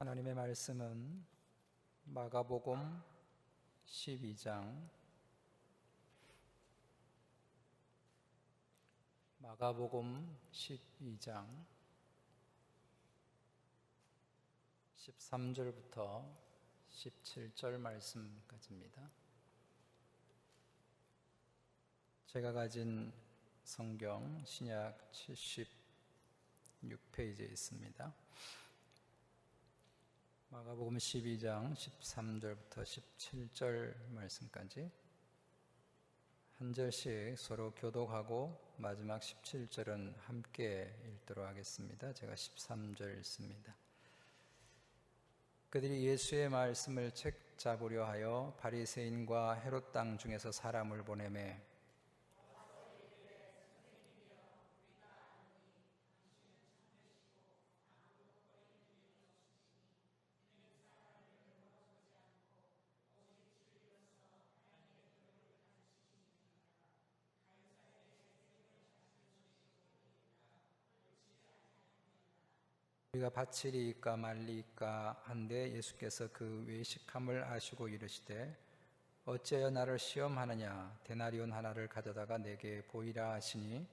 하나님의 말씀은 마가복음 12장 13절부터 17절 말씀까지입니다. 제가 가진 성경 신약 76페이지에 있습니다. 마가복음 12장 13절부터 17절 말씀까지 한 절씩 서로 교독하고 마지막 17절은 함께 읽도록 하겠습니다. 제가 13절 읽습니다. 그들이 예수의 말씀을 책 잡으려 하여 바리새인과 헤롯 땅 중에서 사람을 보내매 우리가 바치리이까 말리이까 한데 예수께서 그 외식함을 아시고 이르시되 어찌하여 나를 시험하느냐 데나리온 하나를 가져다가 내게 보이라 하시니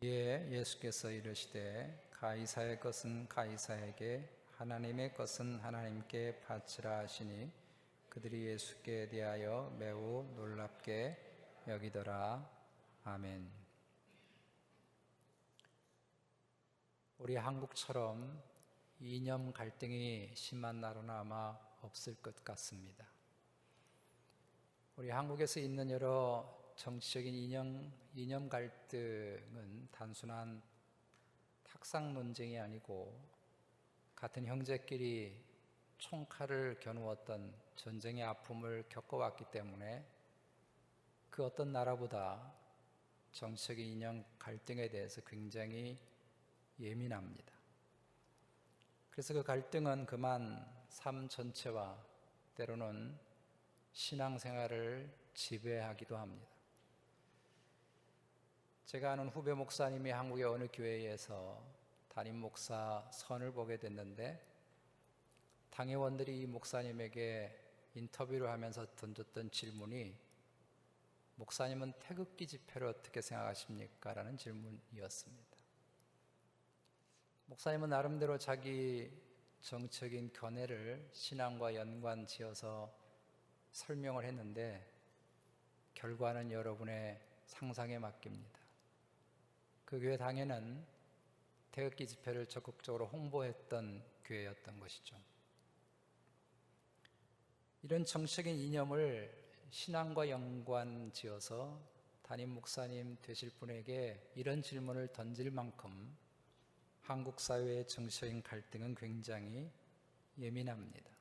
이에 예수께서 이르시되 가이사의 것은 가이사에게 하나님의 것은 하나님께 바치라 하시니 그들이 예수께 대하여 매우 놀랍게 여기더라. 아멘. 우리 한국처럼 이념 갈등이 심한 나라는 아마 없을 것 같습니다. 우리 한국에서 있는 여러 정치적인 이념 갈등은 단순한 탁상 논쟁이 아니고 같은 형제끼리 총칼을 겨누었던 전쟁의 아픔을 겪어왔기 때문에 그 어떤 나라보다 정치적인 이념 갈등에 대해서 굉장히 예민합니다. 그래서 그 갈등은 그만 삶 전체와 때로는 신앙생활을 지배하기도 합니다. 제가 아는 후배 목사님이 한국의 어느 교회에서 담임 목사 선을 보게 됐는데 당회원들이 이 목사님에게 인터뷰를 하면서 던졌던 질문이 목사님은 태극기 집회를 어떻게 생각하십니까? 라는 질문이었습니다. 목사님은 나름대로 자기 정치적인 견해를 신앙과 연관지어서 설명을 했는데 결과는 여러분의 상상에 맡깁니다. 그 교회 당회는 태극기 집회를 적극적으로 홍보했던 교회였던 것이죠. 이런 정치적인 이념을 신앙과 연관지어서 담임 목사님 되실 분에게 이런 질문을 던질 만큼 한국 사회의 정치적인 갈등은 굉장히 예민합니다.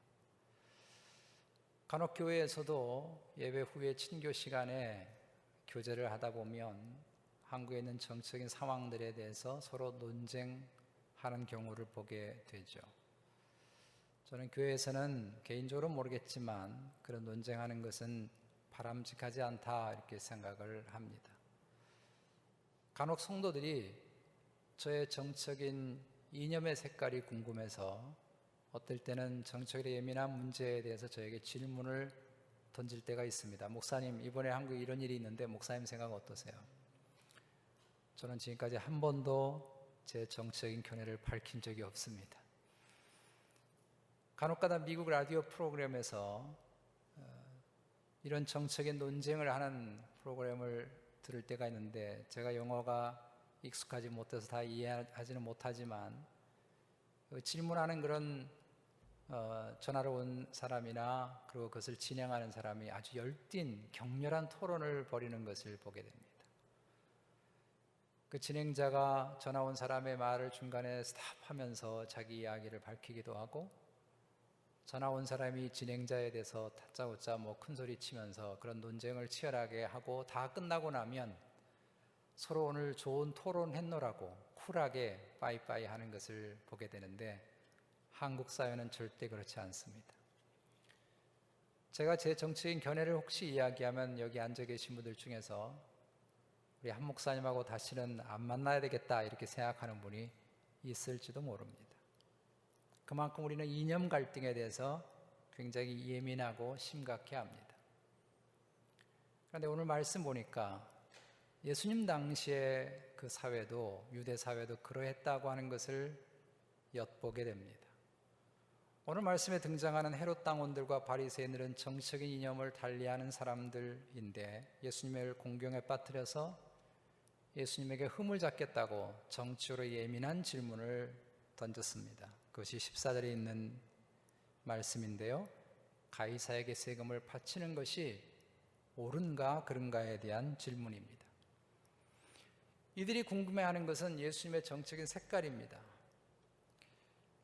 간혹 교회에서도 예배 후에 친교 시간에 교제를 하다 보면 한국에 있는 정치적인 상황들에 대해서 서로 논쟁하는 경우를 보게 되죠. 저는 교회에서는 개인적으로 모르겠지만 그런 논쟁하는 것은 바람직하지 않다 이렇게 생각을 합니다. 간혹 성도들이 저의 정치적인 이념의 색깔이 궁금해서 어떨 때는 정치적으로 예민한 문제에 대해서 저에게 질문을 던질 때가 있습니다. 목사님, 이번에 한국에 이런 일이 있는데 목사님 생각 어떠세요? 저는 지금까지 한 번도 제 정치적인 견해를 밝힌 적이 없습니다. 간혹가다 미국 라디오 프로그램에서 이런 정책의 논쟁을 하는 프로그램을 들을 때가 있는데 제가 영어가 익숙하지 못해서 다 이해하지는 못하지만 질문하는 그런 전화로 온 사람이나 그리고 그것을 진행하는 사람이 아주 열띤 격렬한 토론을 벌이는 것을 보게 됩니다. 그 진행자가 전화 온 사람의 말을 중간에 스탑하면서 자기 이야기를 밝히기도 하고 전화 온 사람이 진행자에 대해서 다짜고짜 큰소리 치면서 그런 논쟁을 치열하게 하고 다 끝나고 나면 서로 오늘 좋은 토론 했노라고 쿨하게 빠이빠이 하는 것을 보게 되는데 한국 사회는 절대 그렇지 않습니다. 제가 제 정치적인 견해를 혹시 이야기하면 여기 앉아 계신 분들 중에서 우리 한 목사님하고 다시는 안 만나야 되겠다 이렇게 생각하는 분이 있을지도 모릅니다. 그만큼 우리는 이념 갈등에 대해서 굉장히 예민하고 심각해 합니다. 그런데 오늘 말씀 보니까 예수님 당시의 그 사회도, 유대 사회도 그러했다고 하는 것을 엿보게 됩니다. 오늘 말씀에 등장하는 헤롯 당원들과 바리새인들은 정치적인 이념을 달리하는 사람들인데 예수님을 공경에 빠뜨려서 예수님에게 흠을 잡겠다고 정치적으로 예민한 질문을 던졌습니다. 그것이 14절에 있는 말씀인데요. 가이사에게 세금을 바치는 것이 옳은가 그른가에 대한 질문입니다. 이들이 궁금해하는 것은 예수님의 정치적인 색깔입니다.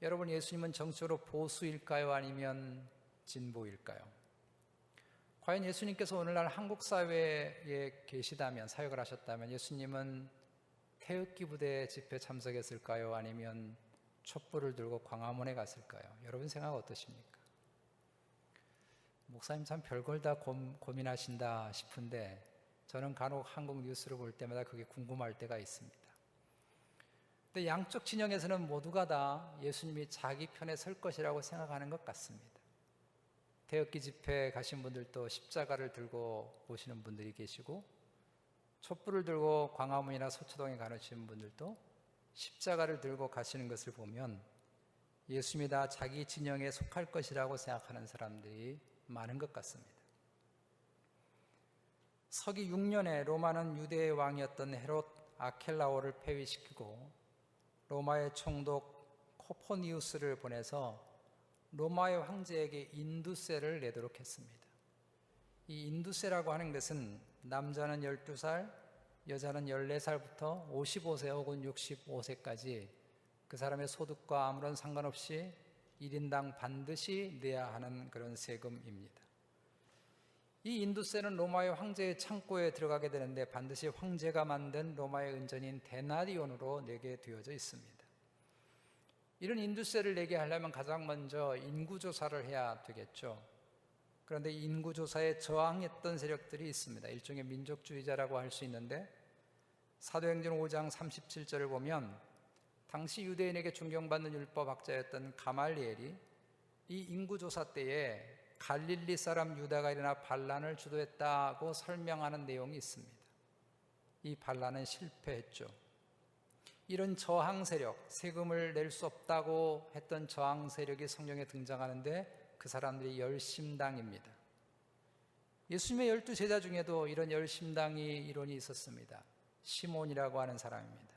여러분, 예수님은 정치적으로 보수일까요? 아니면 진보일까요? 과연 예수님께서 오늘날 한국 사회에 계시다면, 사역을 하셨다면 예수님은 태극기 부대 집회에 참석했을까요? 아니면 촛불을 들고 광화문에 갔을까요? 여러분 생각 어떠십니까? 목사님 참 별걸 다 고민하신다 싶은데 저는 간혹 한국 뉴스를 볼 때마다 그게 궁금할 때가 있습니다. 근데 양쪽 진영에서는 모두가 다 예수님이 자기 편에 설 것이라고 생각하는 것 같습니다. 태극기 집회에 가신 분들도 십자가를 들고 오시는 분들이 계시고, 촛불을 들고 광화문이나 서초동에 가시는 분들도 십자가를 들고 가시는 것을 보면 예수님이 다 자기 진영에 속할 것이라고 생각하는 사람들이 많은 것 같습니다. 서기 6년에 로마는 유대의 왕이었던 헤롯 아켈라오를 폐위시키고 로마의 총독 코포니우스를 보내서 로마의 황제에게 인두세를 내도록 했습니다. 이 인두세라고 하는 것은 남자는 12살, 여자는 14살부터 55세 혹은 65세까지 그 사람의 소득과 아무런 상관없이 1인당 반드시 내야 하는 그런 세금입니다. 이 인두세는 로마의 황제의 창고에 들어가게 되는데 반드시 황제가 만든 로마의 은전인 데나리온으로 내게 되어져 있습니다. 이런 인두세를 내게 하려면 가장 먼저 인구조사를 해야 되겠죠. 그런데 인구조사에 저항했던 세력들이 있습니다. 일종의 민족주의자라고 할 수 있는데 사도행전 5장 37절을 보면 당시 유대인에게 존경받는 율법학자였던 가말리엘이 이 인구조사 때에 갈릴리 사람 유다가 일어나 반란을 주도했다고 설명하는 내용이 있습니다. 이 반란은 실패했죠. 이런 저항 세력, 세금을 낼 수 없다고 했던 저항 세력이 성경에 등장하는데 그 사람들이 열심당입니다. 예수님의 12제자 중에도 이런 열심당이 일원이 있었습니다. 시몬이라고 하는 사람입니다.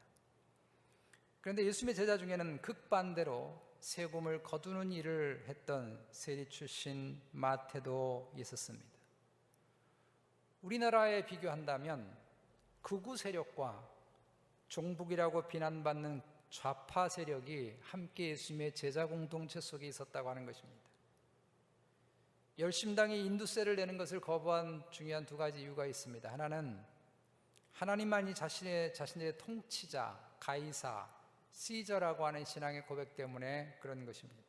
그런데 예수님의 제자 중에는 극반대로 세금을 거두는 일을 했던 세리 출신 마태도 있었습니다. 우리나라에 비교한다면 극우 세력과 종북이라고 비난받는 좌파 세력이 함께 예수님의 제자 공동체 속에 있었다고 하는 것입니다. 열심당이 인두세를 내는 것을 거부한 중요한 두 가지 이유가 있습니다. 하나는 하나님만이 자신의 통치자, 가이사, 시저라고 하는 신앙의 고백 때문에 그런 것입니다.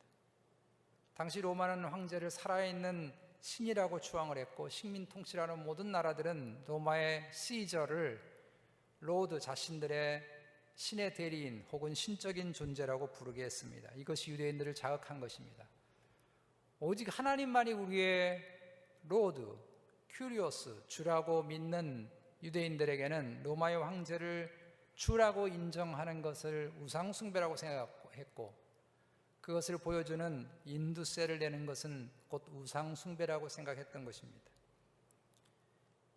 당시 로마는 황제를 살아있는 신이라고 추앙을 했고 식민 통치라는 모든 나라들은 로마의 시저를 로드, 자신들의 신의 대리인 혹은 신적인 존재라고 부르게 했습니다. 이것이 유대인들을 자극한 것입니다. 오직 하나님만이 우리의 로드, 큐리오스, 주라고 믿는 유대인들에게는 로마의 황제를 주라고 인정하는 것을 우상숭배라고 생각했고 그것을 보여주는 인두세를 내는 것은 곧 우상숭배라고 생각했던 것입니다.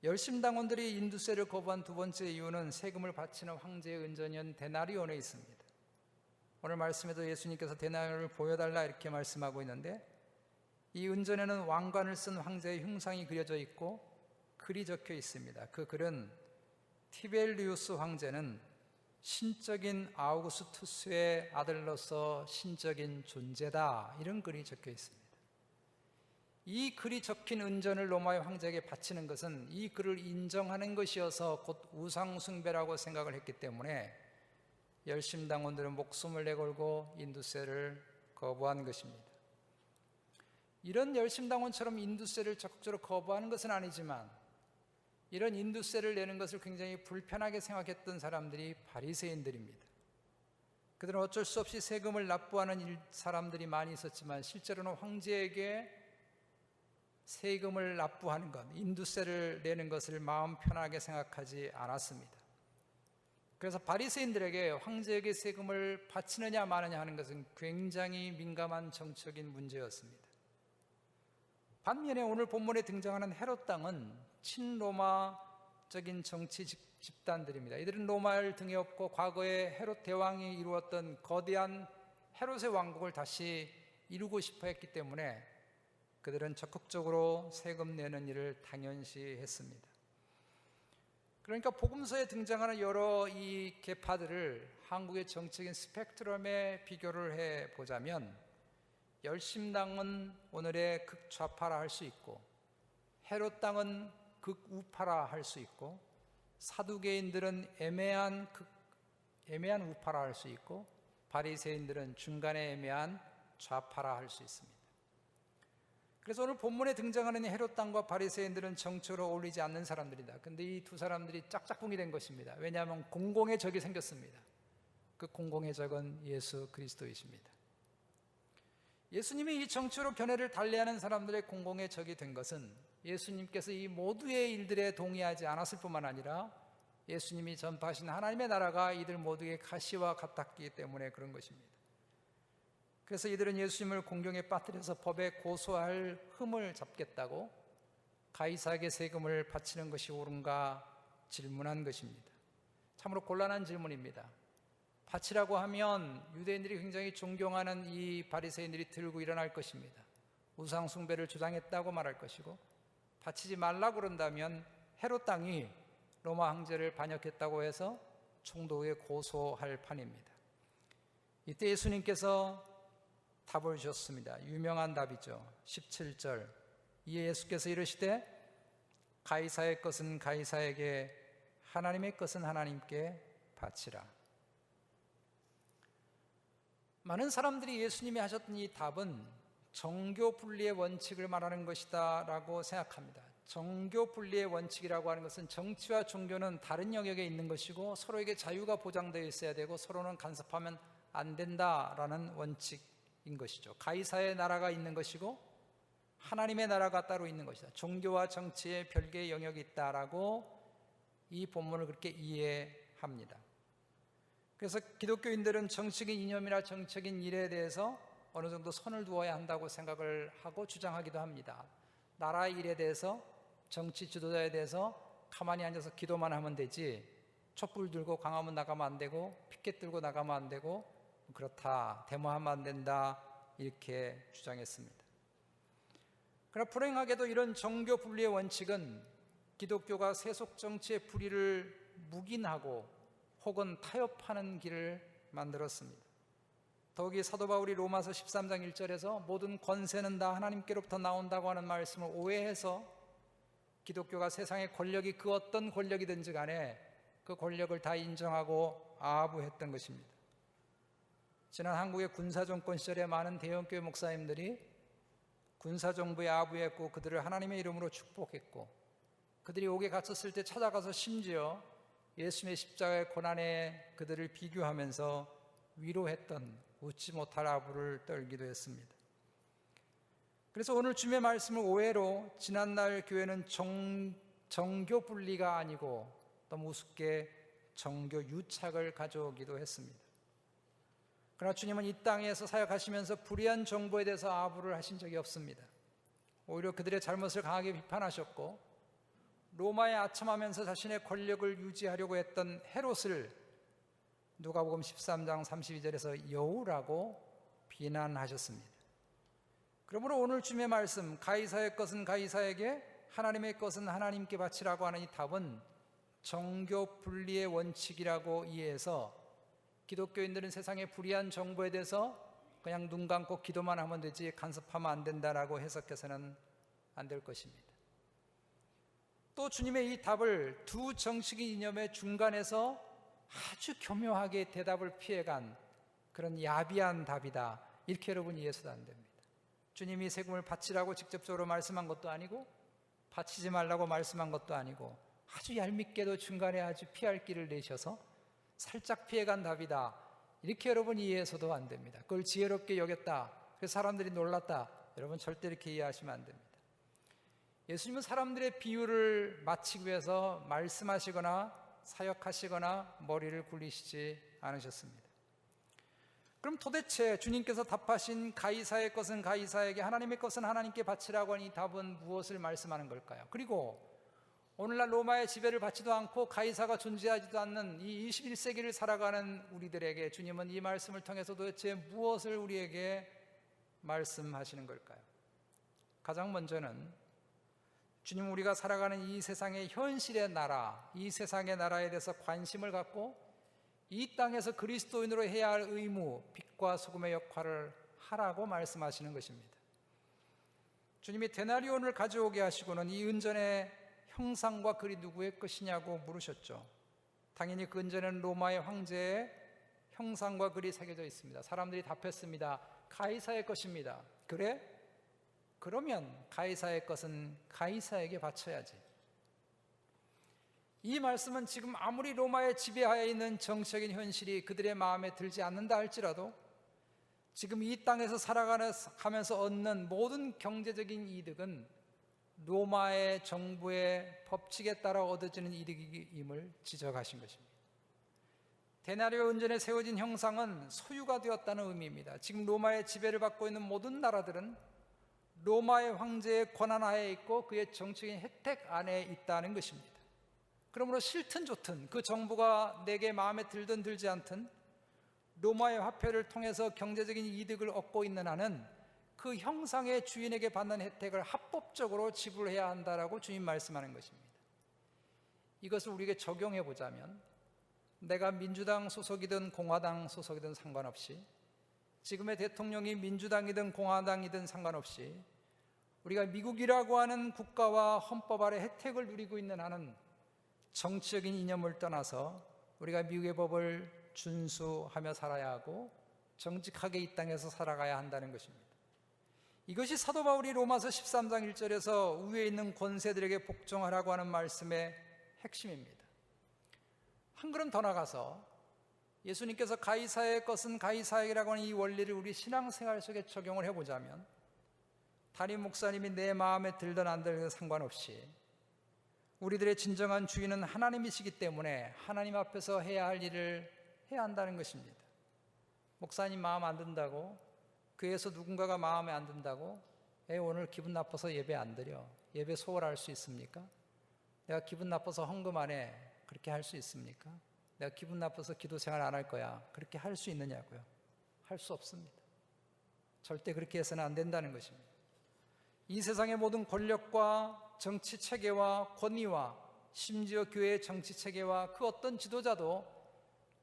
열심당원들이 인두세를 거부한 두 번째 이유는 세금을 바치는 황제의 은전이었던 데나리온에 있습니다. 오늘 말씀에도 예수님께서 데나리온을 보여달라 이렇게 말씀하고 있는데 이 은전에는 왕관을 쓴 황제의 흉상이 그려져 있고 글이 적혀 있습니다. 그 글은 티벨리우스 황제는 신적인 아우구스투스의 아들로서 신적인 존재다, 이런 글이 적혀 있습니다. 이 글이 적힌 은전을 로마의 황제에게 바치는 것은 이 글을 인정하는 것이어서 곧 우상숭배라고 생각을 했기 때문에 열심당원들은 목숨을 내걸고 인두세를 거부한 것입니다. 이런 열심당원처럼 인두세를 적극적으로 거부하는 것은 아니지만 이런 인두세를 내는 것을 굉장히 불편하게 생각했던 사람들이 바리새인들입니다. 그들은 어쩔 수 없이 세금을 납부하는 사람들이 많이 있었지만 실제로는 황제에게 세금을 납부하는 것, 인두세를 내는 것을 마음 편하게 생각하지 않았습니다. 그래서 바리새인들에게 황제에게 세금을 바치느냐 마느냐 하는 것은 굉장히 민감한 정치적인 문제였습니다. 반면에 오늘 본문에 등장하는 헤롯 당은 친로마적인 정치 집단들입니다. 이들은 로마를 등에 업고 과거에 헤롯 대왕이 이루었던 거대한 헤롯의 왕국을 다시 이루고 싶어 했기 때문에 그들은 적극적으로 세금 내는 일을 당연시했습니다. 그러니까 복음서에 등장하는 여러 이 계파들을 한국의 정치적인 스펙트럼에 비교를 해보자면 열심당은 오늘의 극좌파라 할 수 있고 헤롯 당은 극우파라 할 수 있고 사두개인들은 애매한 우파라 할 수 있고 바리새인들은 중간에 애매한 좌파라 할 수 있습니다. 그래서 오늘 본문에 등장하는 헤롯 당과 바리새인들은 정치로 어울리지 않는 사람들이다. 근데 이 두 사람들이 짝짝꿍이 된 것입니다. 왜냐하면 공공의 적이 생겼습니다. 그 공공의 적은 예수 그리스도이십니다. 예수님이 이 정치로 견해를 달리하는 사람들의 공공의 적이 된 것은 예수님께서 이 모두의 일들에 동의하지 않았을 뿐만 아니라 예수님이 전파하신 하나님의 나라가 이들 모두의 가시와 같았기 때문에 그런 것입니다. 그래서 이들은 예수님을 공경에 빠뜨려서 법에 고소할 흠을 잡겠다고 가이사에게 세금을 바치는 것이 옳은가 질문한 것입니다. 참으로 곤란한 질문입니다. 바치라고 하면 유대인들이 굉장히 존경하는 이 바리새인들이 들고 일어날 것입니다. 우상 숭배를 주장했다고 말할 것이고, 바치지 말라고 그런다면 헤롯 당이 로마 황제를 반역했다고 해서 총독에 고소할 판입니다. 이때 예수님께서 답을 주셨습니다. 유명한 답이죠. 17절. 이에 예수께서 이르시되 가이사의 것은 가이사에게, 하나님의 것은 하나님께 바치라. 많은 사람들이 예수님이 하셨던 이 답은 정교 분리의 원칙을 말하는 것이다 라고 생각합니다. 정교 분리의 원칙이라고 하는 것은 정치와 종교는 다른 영역에 있는 것이고 서로에게 자유가 보장되어 있어야 되고 서로는 간섭하면 안 된다라는 원칙인 것이죠. 가이사의 나라가 있는 것이고 하나님의 나라가 따로 있는 것이다. 종교와 정치에 별개의 영역이 있다라고 이 본문을 그렇게 이해합니다. 그래서 기독교인들은 정치적인 이념이나 정치적인 일에 대해서 어느 정도 선을 두어야 한다고 생각을 하고 주장하기도 합니다. 나라 일에 대해서, 정치 지도자에 대해서 가만히 앉아서 기도만 하면 되지 촛불 들고 광화문 나가면 안 되고 피켓 들고 나가면 안 되고 그렇다, 데모하면 안 된다, 이렇게 주장했습니다. 그러나 불행하게도 이런 정교 분리의 원칙은 기독교가 세속 정치의 불의를 묵인하고 혹은 타협하는 길을 만들었습니다. 더욱이 사도 바울이 로마서 13장 1절에서 모든 권세는 다 하나님께로부터 나온다고 하는 말씀을 오해해서 기독교가 세상의 권력이 그 어떤 권력이든지 간에 그 권력을 다 인정하고 아부했던 것입니다. 지난 한국의 군사정권 시절에 많은 대형교회 목사님들이 군사정부에 아부했고 그들을 하나님의 이름으로 축복했고, 그들이 옥에 갇혔을 때 찾아가서 심지어 예수님의 십자가의 고난에 그들을 비교하면서 위로했던 웃지 못할 아부를 떨기도 했습니다. 그래서 오늘 주님의 말씀을 오해로 지난날 교회는 정교 분리가 아니고 너무 우습게 정교 유착을 가져오기도 했습니다. 그러나 주님은 이 땅에서 사역하시면서 불의한 정보에 대해서 아부를 하신 적이 없습니다. 오히려 그들의 잘못을 강하게 비판하셨고 로마에 아첨하면서 자신의 권력을 유지하려고 했던 헤롯을 누가복음 13장 32절에서 여우라고 비난하셨습니다. 그러므로 오늘 주님의 말씀, 가이사의 것은 가이사에게, 하나님의 것은 하나님께 바치라고 하는 이 답은 정교 분리의 원칙이라고 이해해서 기독교인들은 세상의 불의한 정보에 대해서 그냥 눈 감고 기도만 하면 되지 간섭하면 안 된다라고 해석해서는 안 될 것입니다. 또 주님의 이 답을 두 정치적 이념의 중간에서 아주 교묘하게 대답을 피해간 그런 야비한 답이다, 이렇게 여러분이 이해해서도 안 됩니다. 주님이 세금을 바치라고 직접적으로 말씀한 것도 아니고 바치지 말라고 말씀한 것도 아니고 아주 얄밉게도 중간에 아주 피할 길을 내셔서 살짝 피해간 답이다, 이렇게 여러분 이해해서도 안 됩니다. 그걸 지혜롭게 여겼다, 그래서 사람들이 놀랐다, 여러분 절대 이렇게 이해하시면 안 됩니다. 예수님은 사람들의 비유를 마치기 위해서 말씀하시거나 사역하시거나 머리를 굴리시지 않으셨습니다. 그럼 도대체 주님께서 답하신 가이사의 것은 가이사에게, 하나님의 것은 하나님께 바치라고 하는 이 답은 무엇을 말씀하는 걸까요? 그리고 오늘날 로마의 지배를 받지도 않고 가이사가 존재하지도 않는 이 21세기를 살아가는 우리들에게 주님은 이 말씀을 통해서 도대체 무엇을 우리에게 말씀하시는 걸까요? 가장 먼저는 주님, 우리가 살아가는 이 세상의 현실의 나라, 이 세상의 나라에 대해서 관심을 갖고 이 땅에서 그리스도인으로 해야 할 의무, 빛과 소금의 역할을 하라고 말씀하시는 것입니다. 주님이 데나리온을 가져오게 하시고는 이 은전의 형상과 글이 누구의 것이냐고 물으셨죠. 당연히 그 은전에는 로마의 황제의 형상과 글이 새겨져 있습니다. 사람들이 답했습니다. 가이사의 것입니다. 그래? 그러면 가이사의 것은 가이사에게 바쳐야지. 이 말씀은 지금 아무리 로마의 지배하에 있는 정치적인 현실이 그들의 마음에 들지 않는다 할지라도 지금 이 땅에서 살아가면서 얻는 모든 경제적인 이득은 로마의 정부의 법칙에 따라 얻어지는 이득임을 지적하신 것입니다. 데나리오 은전에 세워진 형상은 소유가 되었다는 의미입니다. 지금 로마의 지배를 받고 있는 모든 나라들은 로마의 황제의 권한 하에 있고 그의 정치적인 혜택 안에 있다는 것입니다. 그러므로 싫든 좋든 그 정부가 내게 마음에 들든 들지 않든 로마의 화폐를 통해서 경제적인 이득을 얻고 있는 한은 그 형상의 주인에게 받는 혜택을 합법적으로 지불해야 한다라고 주님 말씀하는 것입니다. 이것을 우리에게 적용해 보자면 내가 민주당 소속이든 공화당 소속이든 상관없이, 지금의 대통령이 민주당이든 공화당이든 상관없이 우리가 미국이라고 하는 국가와 헌법 아래 혜택을 누리고 있는 한은 정치적인 이념을 떠나서 우리가 미국의 법을 준수하며 살아야 하고 정직하게 이 땅에서 살아가야 한다는 것입니다. 이것이 사도 바울이 로마서 13장 1절에서 위에 있는 권세들에게 복종하라고 하는 말씀의 핵심입니다. 한 걸음 더 나가서 예수님께서 가이사의 것은 가이사에게라고 하는 이 원리를 우리 신앙생활 속에 적용을 해보자면, 담임 목사님이 내 마음에 들든 안 들든 상관없이 우리들의 진정한 주인은 하나님이시기 때문에 하나님 앞에서 해야 할 일을 해야 한다는 것입니다. 목사님 마음 안 든다고, 교회에서 누군가가 마음에 안 든다고 오늘 기분 나빠서 예배 안 드려, 예배 소홀할 수 있습니까? 내가 기분 나빠서 헌금 안 해, 그렇게 할 수 있습니까? 내가 기분 나빠서 기도 생활 안 할 거야, 그렇게 할 수 있느냐고요? 할 수 없습니다. 절대 그렇게 해서는 안 된다는 것입니다. 이 세상의 모든 권력과 정치 체계와 권위와 심지어 교회의 정치 체계와 그 어떤 지도자도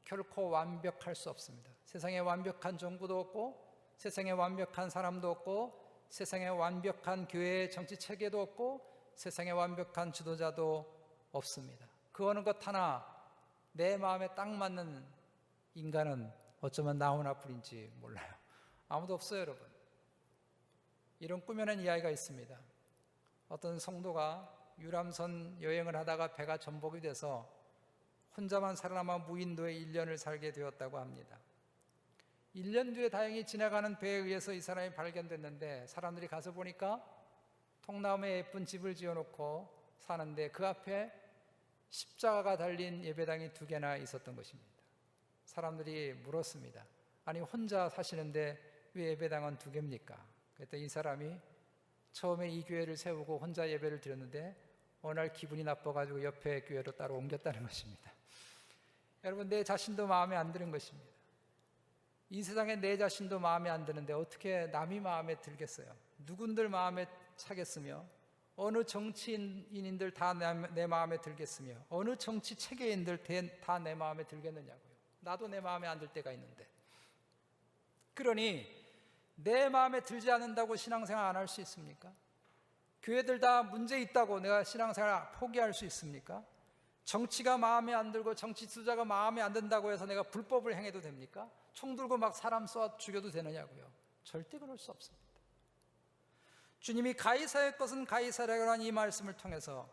결코 완벽할 수 없습니다. 세상에 완벽한 정부도 없고, 세상에 완벽한 사람도 없고, 세상에 완벽한 교회의 정치 체계도 없고, 세상에 완벽한 지도자도 없습니다. 그 어느 것 하나 내 마음에 딱 맞는 인간은 어쩌면 나 하나뿐인지 몰라요. 아무도 없어요, 여러분. 이런 꾸며낸 이야기가 있습니다. 어떤 성도가 유람선 여행을 하다가 배가 전복이 돼서 혼자만 살아남아 무인도에 1년을 살게 되었다고 합니다. 1년 뒤에 다행히 지나가는 배에 의해서 이 사람이 발견됐는데, 사람들이 가서 보니까 통나무에 예쁜 집을 지어놓고 사는데 그 앞에 십자가가 달린 예배당이 2개나 있었던 것입니다. 사람들이 물었습니다. 아니, 혼자 사시는데 왜 예배당은 2개입니까? 그랬더니 이 사람이 처음에 이 교회를 세우고 혼자 예배를 드렸는데 어느 날 기분이 나빠가지고 옆에 교회로 따로 옮겼다는 것입니다. 여러분, 내 자신도 마음에 안 드는 것입니다. 이 세상에 내 자신도 마음에 안 드는데 어떻게 남이 마음에 들겠어요? 누군들 마음에 차겠으며, 어느 정치인들 다 내 마음에 들겠으며, 어느 정치 체계인들 다 내 마음에 들겠느냐고요. 나도 내 마음에 안 들 때가 있는데. 그러니 내 마음에 들지 않는다고 신앙생활 안 할 수 있습니까? 교회들 다 문제 있다고 내가 신앙생활 포기할 수 있습니까? 정치가 마음에 안 들고 정치 지도자가 마음에 안 든다고 해서 내가 불법을 행해도 됩니까? 총 들고 막 사람 쏘아 죽여도 되느냐고요? 절대 그럴 수 없습니다. 주님이 가이사의 것은 가이사라고 하는 이 말씀을 통해서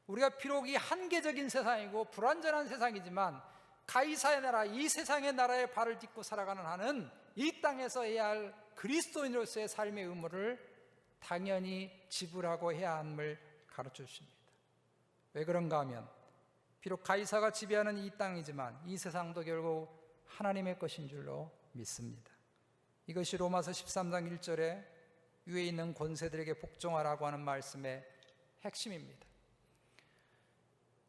우리가 비록 이 한계적인 세상이고 불완전한 세상이지만 가이사의 나라, 이 세상의 나라에 발을 딛고 살아가는 한은 이 땅에서 해야 할 그리스도인으로서의 삶의 의무를 당연히 지불하고 해야 함을 가르쳐 주십니다. 왜 그런가 하면 비록 가이사가 지배하는 이 땅이지만 이 세상도 결국 하나님의 것인 줄로 믿습니다. 이것이 로마서 13장 1절에 위에 있는 권세들에게 복종하라고 하는 말씀의 핵심입니다.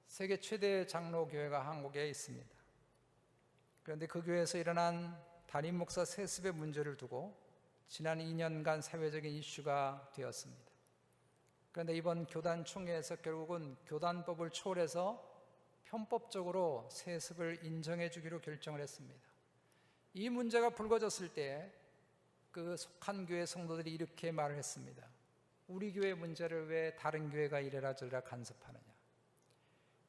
세계 최대 장로교회가 한국에 있습니다. 그런데 그 교회에서 일어난 담임 목사 세습의 문제를 두고 지난 2년간 사회적인 이슈가 되었습니다. 그런데 이번 교단 총회에서 결국은 교단법을 초월해서 편법적으로 세습을 인정해 주기로 결정을 했습니다. 이 문제가 불거졌을 때 그 속한 교회 성도들이 이렇게 말을 했습니다. 우리 교회 문제를 왜 다른 교회가 이래라 저래라 간섭하느냐.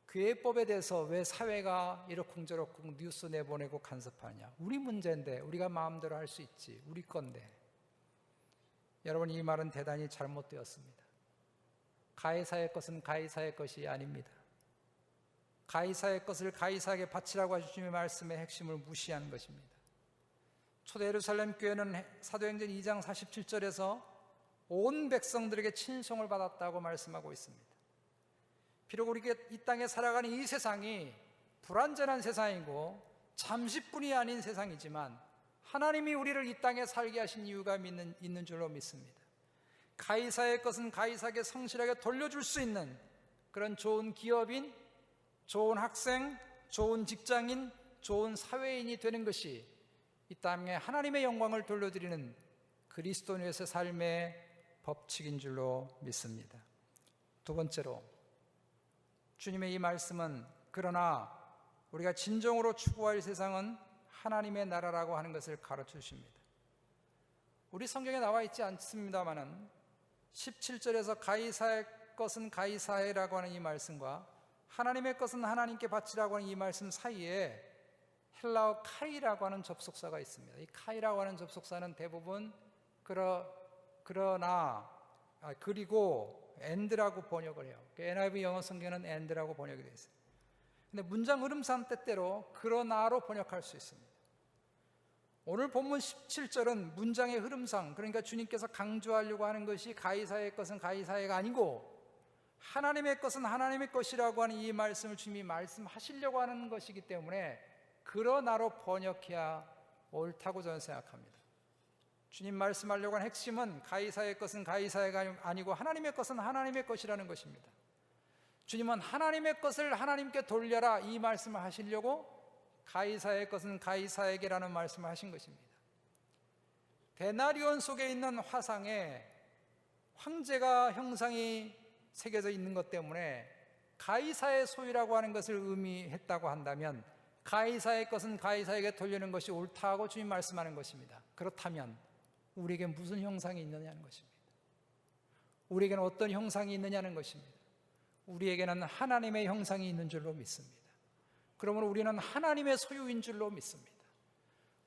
교회법에 대해서 왜 사회가 이러쿵저러쿵 뉴스 내보내고 간섭하느냐. 우리 문제인데 우리가 마음대로 할 수 있지. 우리 건데. 여러분, 이 말은 대단히 잘못되었습니다. 가이사의 것은 가이사의 것이 아닙니다. 가이사의 것을 가이사에게 바치라고 하시는 말씀의 핵심을 무시하는 것입니다. 초대 예루살렘 교회는 사도행전 2장 47절에서 온 백성들에게 친송을 받았다고 말씀하고 있습니다. 비록 우리가 이 땅에 살아가는 이 세상이 불완전한 세상이고 잠시뿐이 아닌 세상이지만 하나님이 우리를 이 땅에 살게 하신 이유가 있는 줄로 믿습니다. 가이사의 것은 가이사에게 성실하게 돌려줄 수 있는 그런 좋은 기업인, 좋은 학생, 좋은 직장인, 좋은 사회인이 되는 것이 이 땅에 하나님의 영광을 돌려드리는 그리스도인의 삶의 법칙인 줄로 믿습니다. 두 번째로, 주님의 이 말씀은 그러나 우리가 진정으로 추구할 세상은 하나님의 나라라고 하는 것을 가르쳐 주십니다. 우리 성경에 나와 있지 않습니다마는 17절에서 가이사의 것은 가이사에라고 하는 이 말씀과 하나님의 것은 하나님께 바치라고 하는 이 말씀 사이에 헬라어 카이라고 하는 접속사가 있습니다. 이 카이라고 하는 접속사는 대부분 그러나 그리고 and라고 번역을 해요. NIV 영어 성경은 and라고 번역이 되어 있어요. 근데 문장 흐름상 때때로 그러나로 번역할 수 있습니다. 오늘 본문 17절은 문장의 흐름상, 그러니까 주님께서 강조하려고 하는 것이 가이사의 것은 가이사의가 아니고 하나님의 것은 하나님의 것이라고 하는 이 말씀을 주님이 말씀하시려고 하는 것이기 때문에 그러나로 번역해야 옳다고 저는 생각합니다. 주님 말씀하려고 하는 핵심은 가이사의 것은 가이사의가 아니고 하나님의 것은 하나님의 것이라는 것입니다. 주님은 하나님의 것을 하나님께 돌려라 이 말씀을 하시려고 가이사의 것은 가이사에게라는 말씀을 하신 것입니다. 데나리온 속에 있는 화상에 황제가 형상이 새겨져 있는 것 때문에 가이사의 소유라고 하는 것을 의미했다고 한다면 가이사의 것은 가이사에게 돌리는 것이 옳다고 주님 말씀하는 것입니다. 그렇다면 우리에게 무슨 형상이 있느냐는 것입니다. 우리에게는 어떤 형상이 있느냐는 것입니다. 우리에게는 하나님의 형상이 있는 줄로 믿습니다. 그러므로 우리는 하나님의 소유인 줄로 믿습니다.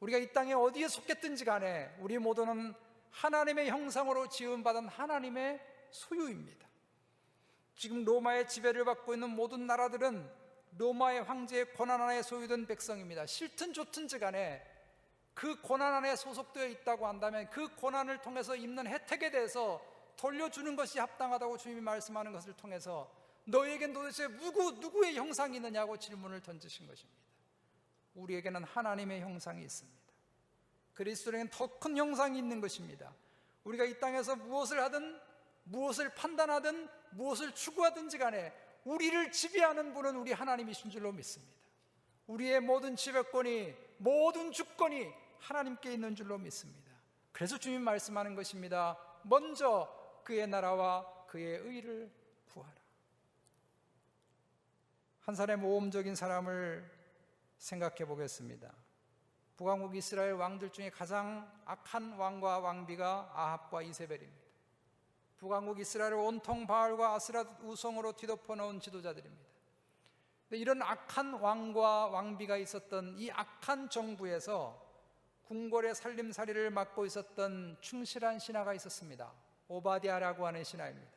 우리가 이 땅에 어디에 속했든지 간에 우리 모두는 하나님의 형상으로 지음받은 하나님의 소유입니다. 지금 로마의 지배를 받고 있는 모든 나라들은 로마의 황제의 권한 안에 소유된 백성입니다. 싫든 좋든지 간에 그 권한 안에 소속되어 있다고 한다면 그 권한을 통해서 입는 혜택에 대해서 돌려주는 것이 합당하다고 주님이 말씀하는 것을 통해서 너희에겐 도대체 누구의 형상이 있느냐고 질문을 던지신 것입니다. 우리에게는 하나님의 형상이 있습니다. 그리스도에게는 더 큰 형상이 있는 것입니다. 우리가 이 땅에서 무엇을 하든 무엇을 판단하든 무엇을 추구하든지 간에 우리를 지배하는 분은 우리 하나님이신 줄로 믿습니다. 우리의 모든 지배권이, 모든 주권이 하나님께 있는 줄로 믿습니다. 그래서 주님 말씀하는 것입니다. 먼저 그의 나라와 그의 의를 구하라. 한 사람의 모험적인 사람을 생각해 보겠습니다. 북왕국 이스라엘 왕들 중에 가장 악한 왕과 왕비가 아합과 이세벨입니다. 북왕국 이스라엘을 온통 바알과 아스라 우성으로 뒤덮어 놓은 지도자들입니다. 이런 악한 왕과 왕비가 있었던 이 악한 정부에서 궁궐의 살림살이를 맡고 있었던 충실한 신하가 있었습니다. 오바댜라고 하는 신하입니다.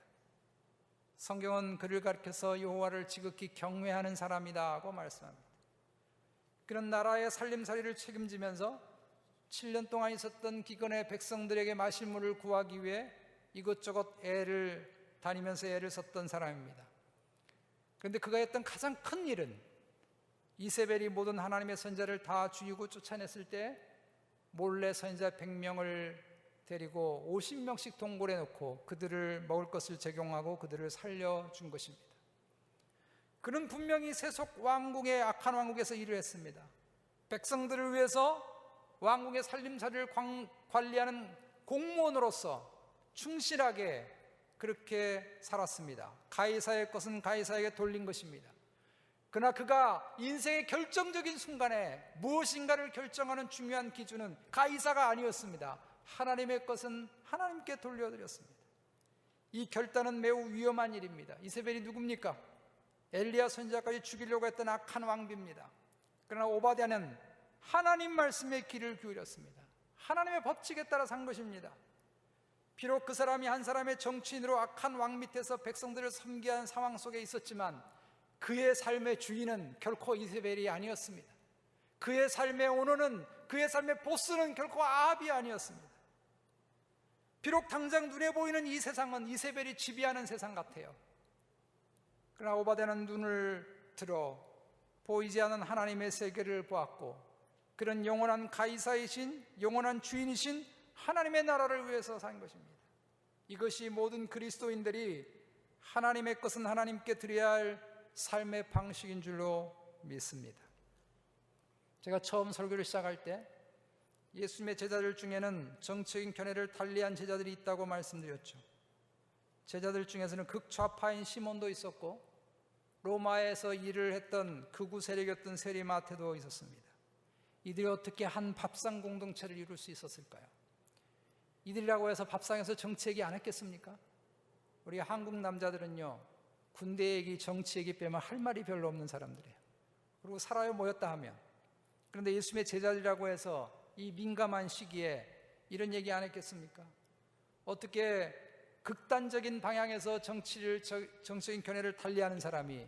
성경은 그를 가리켜서 여호와를 지극히 경외하는 사람이다고 말씀합니다. 그런 나라의 살림살이를 책임지면서 7년 동안 있었던 기근의 백성들에게 마실 물을 구하기 위해 이것저것 다니면서 애를 썼던 사람입니다. 그런데 그가 했던 가장 큰 일은 이세벨이 모든 하나님의 선지자를 다 죽이고 쫓아냈을 때 몰래 선지자 100명을 데리고 50명씩 동굴에 넣고 그들을 먹을 것을 제공하고 그들을 살려준 것입니다. 그는 분명히 세속 왕궁의 악한 왕국에서 일을 했습니다. 백성들을 위해서 왕궁의 살림살이를 관리하는 공무원으로서 충실하게 그렇게 살았습니다. 가이사의 것은 가이사에게 돌린 것입니다. 그러나 그가 인생의 결정적인 순간에 무엇인가를 결정하는 중요한 기준은 가이사가 아니었습니다. 하나님의 것은 하나님께 돌려드렸습니다. 이 결단은 매우 위험한 일입니다. 이세벨이 누굽니까? 엘리야 선지자까지 죽이려고 했던 악한 왕비입니다. 그러나 오바댜는 하나님 말씀에 귀를 기울였습니다. 하나님의 법칙에 따라 산 것입니다. 비록 그 사람이 한 사람의 정치인으로 악한 왕 밑에서 백성들을 섬기게 한 상황 속에 있었지만 그의 삶의 주인은 결코 이세벨이 아니었습니다. 그의 삶의 오너는, 그의 삶의 보스는 결코 아합이 아니었습니다. 비록 당장 눈에 보이는 이 세상은 이세벨이 지배하는 세상 같아요. 그러나 오바댜는 눈을 들어 보이지 않는 하나님의 세계를 보았고 그런 영원한 가이사이신, 영원한 주인이신 하나님의 나라를 위해서 산 것입니다. 이것이 모든 그리스도인들이 하나님의 것은 하나님께 드려야 할 삶의 방식인 줄로 믿습니다. 제가 처음 설교를 시작할 때 예수님의 제자들 중에는 정치적인 견해를 달리한 제자들이 있다고 말씀드렸죠. 제자들 중에서는 극좌파인 시몬도 있었고 로마에서 일을 했던 극우 세력이었던 세리마테도 있었습니다. 이들이 어떻게 한 밥상 공동체를 이룰 수 있었을까요? 이들이라고 해서 밥상에서 정치 얘기 안 했겠습니까? 우리 한국 남자들은요, 군대 얘기, 정치 얘기 빼면 할 말이 별로 없는 사람들이에요. 그리고 살아요 모였다 하면. 그런데 예수님의 제자들이라고 해서 이 민감한 시기에 이런 얘기 안 했겠습니까? 어떻게 극단적인 방향에서 정치적인 견해를 달리하는 사람이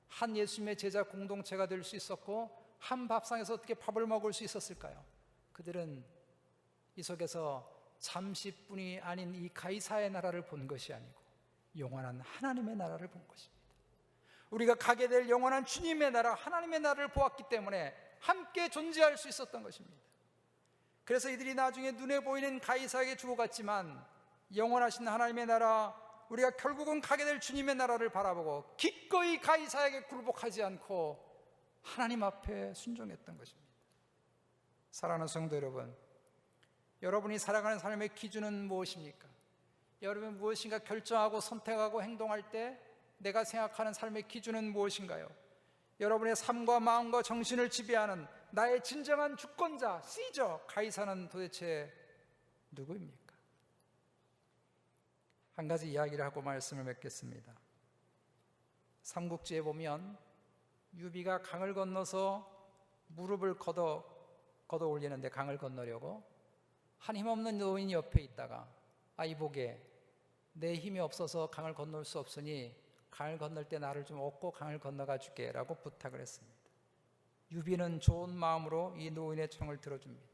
한 예수님의 제자 공동체가 될 수 있었고 한 밥상에서 어떻게 밥을 먹을 수 있었을까요? 그들은 이 속에서 잠시뿐이 아닌 이 가이사의 나라를 본 것이 아니고 영원한 하나님의 나라를 본 것입니다. 우리가 가게 될 영원한 주님의 나라, 하나님의 나라를 보았기 때문에 함께 존재할 수 있었던 것입니다. 그래서 이들이 나중에 눈에 보이는 가이사에게 죽어갔지만 영원하신 하나님의 나라, 우리가 결국은 가게 될 주님의 나라를 바라보고 기꺼이 가이사에게 굴복하지 않고 하나님 앞에 순종했던 것입니다. 사랑하는 성도 여러분, 여러분이 살아가는 삶의 기준은 무엇입니까? 여러분이 무엇인가 결정하고 선택하고 행동할 때 내가 생각하는 삶의 기준은 무엇인가요? 여러분의 삶과 마음과 정신을 지배하는 나의 진정한 주권자, 시저, 가이사는 도대체 누구입니까? 한 가지 이야기를 하고 말씀을 맺겠습니다. 삼국지에 보면 유비가 강을 건너서 무릎을 걷어 올리는데 강을 건너려고 한 힘없는 노인이 옆에 있다가 이보게 내 힘이 없어서 강을 건널 수 없으니 강을 건널 때 나를 좀 업고 강을 건너가 줄게 라고 부탁을 했습니다. 유비는 좋은 마음으로 이 노인의 청을 들어줍니다.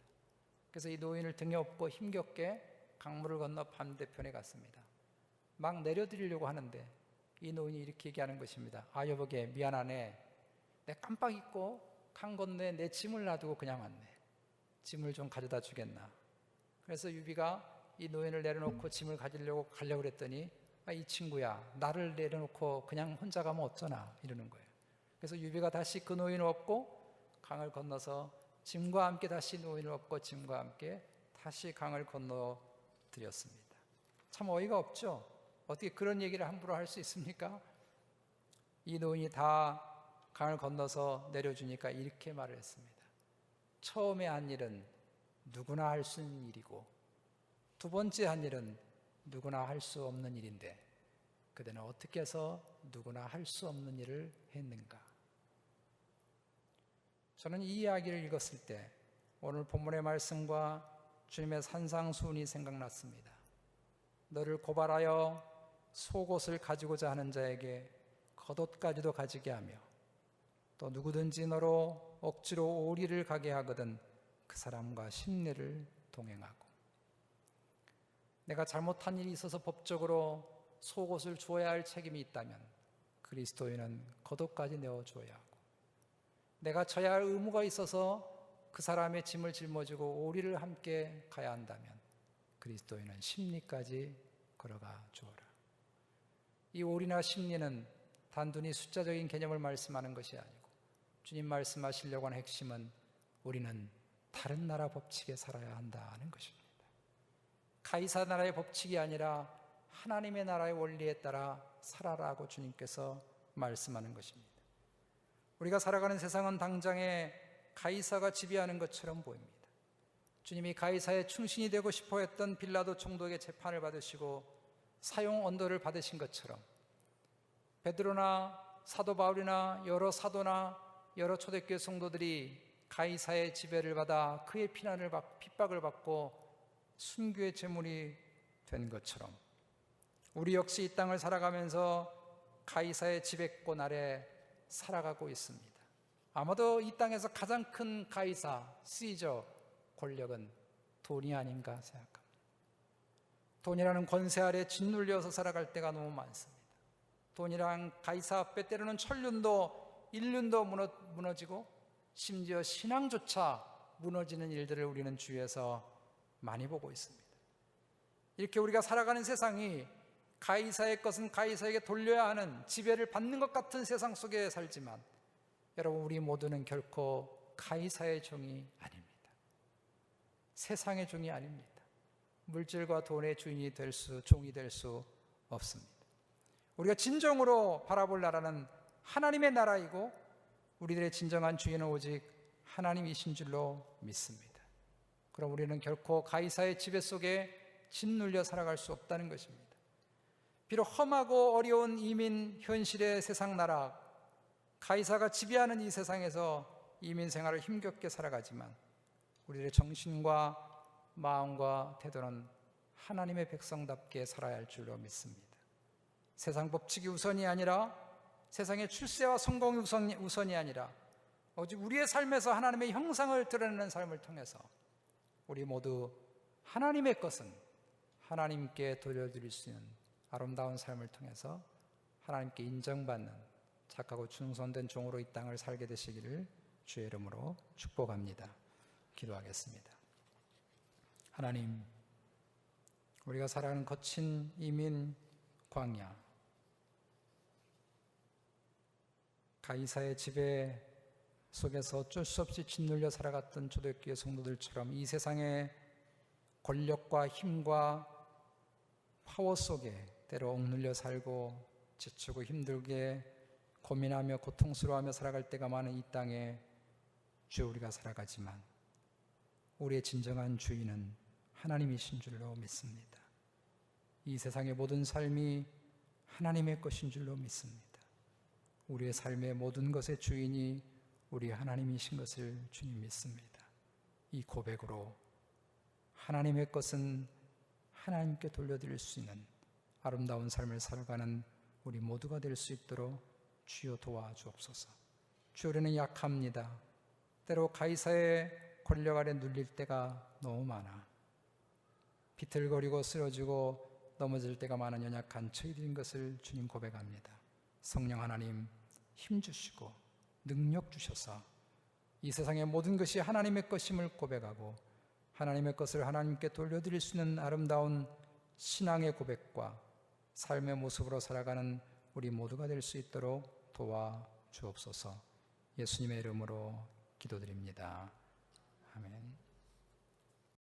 그래서 이 노인을 등에 업고 힘겹게 강물을 건너 반대편에 갔습니다. 막 내려드리려고 하는데 이 노인이 이렇게 얘기하는 것입니다. 여보게 미안하네. 내 깜빡 잊고 강 건너에 내 짐을 놔두고 그냥 왔네. 짐을 좀 가져다 주겠나. 그래서 유비가 이 노인을 내려놓고 짐을 가지려고 그랬더니 이 친구야, 나를 내려놓고 그냥 혼자 가면 어쩌나 이러는 거예요. 그래서 유비가 다시 그 노인을 업고 강을 건너서 짐과 함께 다시 노인을 업고 짐과 함께 다시 강을 건너 드렸습니다. 참 어이가 없죠? 어떻게 그런 얘기를 함부로 할 수 있습니까? 이 노인이 다 강을 건너서 내려주니까 이렇게 말을 했습니다. 처음에 한 일은 누구나 할 수 있는 일이고 두 번째 한 일은 누구나 할 수 없는 일인데 그대는 어떻게 해서 누구나 할 수 없는 일을 했는가? 저는 이 이야기를 읽었을 때 오늘 본문의 말씀과 주님의 산상수훈이 생각났습니다. 너를 고발하여 속옷을 가지고자 하는 자에게 겉옷까지도 가지게 하며 또 누구든지 너로 억지로 오리를 가게 하거든 그 사람과 심리를 동행하고. 내가 잘못한 일이 있어서 법적으로 속옷을 주어야 할 책임이 있다면 그리스도인은 겉옷까지 내어주어야 하고, 내가 져야 할 의무가 있어서 그 사람의 짐을 짊어지고 오리를 함께 가야 한다면 그리스도인은 심리까지 걸어가 주어라. 이 오리나 심리는 단순히 숫자적인 개념을 말씀하는 것이 아니고 주님 말씀하시려고 하는 핵심은 우리는 다른 나라 법칙에 살아야 한다는 것입니다. 가이사 나라의 법칙이 아니라 하나님의 나라의 원리에 따라 살아라고 주님께서 말씀하는 것입니다. 우리가 살아가는 세상은 당장에 가이사가 지배하는 것처럼 보입니다. 주님이 가이사의 충신이 되고 싶어 했던 빌라도 총독의 재판을 받으시고 사형 언도를 받으신 것처럼 베드로나 사도 바울이나 여러 사도나 여러 초대교회 성도들이 가이사의 지배를 받아 그의 핍박을 받고 순교의 제물이 된 것처럼 우리 역시 이 땅을 살아가면서 가이사의 지배권 아래 살아가고 있습니다. 아마도 이 땅에서 가장 큰 가이사, 시저 권력은 돈이 아닌가 생각합니다. 돈이라는 권세 아래 짓눌려서 살아갈 때가 너무 많습니다. 돈이란 가이사 앞에 때로는 천륜도 인륜도 무너지고 심지어 신앙조차 무너지는 일들을 우리는 주위에서 많이 보고 있습니다. 이렇게 우리가 살아가는 세상이 가이사의 것은 가이사에게 돌려야 하는 지배를 받는 것 같은 세상 속에 살지만 여러분, 우리 모두는 결코 가이사의 종이 아닙니다. 세상의 종이 아닙니다. 물질과 돈의 종이 될 수 없습니다. 우리가 진정으로 바라볼 나라는 하나님의 나라이고 우리들의 진정한 주인은 오직 하나님이신 줄로 믿습니다. 그럼 우리는 결코 가이사의 지배 속에 짓눌려 살아갈 수 없다는 것입니다. 비록 험하고 어려운 이민 현실의 세상 나라, 가이사가 지배하는 이 세상에서 이민 생활을 힘겹게 살아가지만 우리의 정신과 마음과 태도는 하나님의 백성답게 살아야 할 줄로 믿습니다. 세상 법칙이 우선이 아니라, 세상의 출세와 성공이 우선이 아니라 오직 우리의 삶에서 하나님의 형상을 드러내는 삶을 통해서 우리 모두 하나님의 것은 하나님께 돌려드릴 수 있는 아름다운 삶을 통해서 하나님께 인정받는 착하고 충성된 종으로 이 땅을 살게 되시기를 주의 이름으로 축복합니다. 기도하겠습니다. 하나님, 우리가 살아가는 거친 이민 광야, 가이사의 지배 속에서 어쩔 수 없이 짓눌려 살아갔던 초대교회 성도들처럼 이 세상의 권력과 힘과 파워 속에 때로 억눌려 살고 지치고 힘들게 고민하며 고통스러워하며 살아갈 때가 많은 이 땅에 주 우리가 살아가지만 우리의 진정한 주인은 하나님이신 줄로 믿습니다. 이 세상의 모든 삶이 하나님의 것인 줄로 믿습니다. 우리의 삶의 모든 것의 주인이 우리 하나님이신 것을 주님 믿습니다. 이 고백으로 하나님의 것은 하나님께 돌려드릴 수 있는 아름다운 삶을 살아가는 우리 모두가 될 수 있도록 주여 도와주옵소서. 주, 우리는 약합니다. 때로 가이사의 권력 아래 눌릴 때가 너무 많아 비틀거리고 쓰러지고 넘어질 때가 많은 연약한 저희들인 것을 주님 고백합니다. 성령 하나님, 힘주시고 능력 주셔서 이 세상의 모든 것이 하나님의 것임을 고백하고 하나님의 것을 하나님께 돌려드릴 수 있는 아름다운 신앙의 고백과 삶의 모습으로 살아가는 우리 모두가 될 수 있도록 도와주옵소서. 예수님의 이름으로 기도드립니다. 아멘.